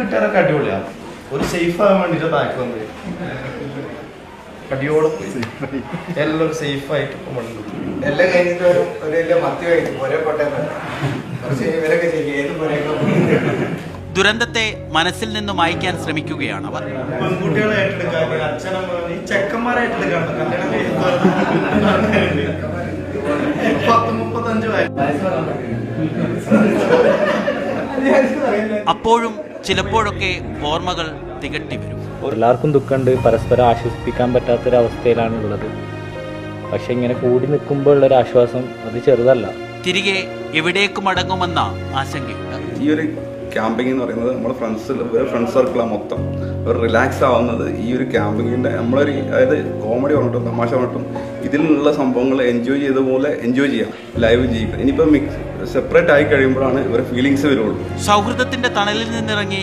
വീട്ടുകാരൊക്കെ അടിപൊളിയാണ്. ഒരു സേഫ് ആകാൻ വേണ്ടിട്ട് ബാക്ക് വന്നത് അടിയോടെ പോയി. എല്ലാവരും സേഫ് ആയിട്ട് എല്ലാം കഴിഞ്ഞിട്ട് ഒരു മത്തി കഴിച്ചു ഒരേ കോട്ടയം ഇവരൊക്കെ ചെയ്യും ഏത് പോലെയൊക്കെ. ദുരന്തത്തെ മനസ്സിൽ നിന്നും മായ്ക്കാൻ ശ്രമിക്കുകയാണ് അവർ. പെൺകുട്ടികളെ ഏറ്റെടുക്കാൻ അച്ഛനമ്മ ഈ ചെക്കന്മാരെ ഏറ്റെടുക്കാൻ കല്യാണം കഴിച്ച് 30-35 അപ്പോഴും ചിലപ്പോഴൊക്കെ ഓർമ്മകൾ തികട്ടി വരും. എല്ലാവർക്കും ദുഃഖമുണ്ട്, പരസ്പരം ആശ്വസിപ്പിക്കാൻ പറ്റാത്തൊരവസ്ഥയിലാണ് ഉള്ളത്. പക്ഷെ ഇങ്ങനെ കൂടി നിൽക്കുമ്പോൾ ഉള്ളൊരു ആശ്വാസം അത് ചെറുതല്ല. തിരികെ എവിടേക്ക് മടങ്ങുമെന്ന ആശങ്കയുണ്ട്. ഈ ഒരു ക്യാമ്പിംഗ് എന്ന് പറയുന്നത് നമ്മുടെ ഫ്രണ്ട് സർക്കിളാണ് മൊത്തം. അവർ റിലാക്സ് ആവുന്നത് ഈ ഒരു ക്യാമ്പിങ്ങിൻ്റെ നമ്മളൊരു അതായത് കോമഡി പറഞ്ഞിട്ടും തമാശ പറഞ്ഞിട്ടും ഇതിൽ നിന്നുള്ള സംഭവങ്ങൾ എൻജോയ് ചെയ്ത പോലെ എൻജോയ് ചെയ്യാം, ലൈവ് ജീവിക്കാം. ഇനിയിപ്പോൾ സെപ്പറേറ്റ് ആയി കഴിയുമ്പോഴാണ് ഇവരുടെ ഫീലിങ്സ് വരുള്ളൂ. സൗഹൃദത്തിന്റെ തണലിൽ നിന്നിറങ്ങി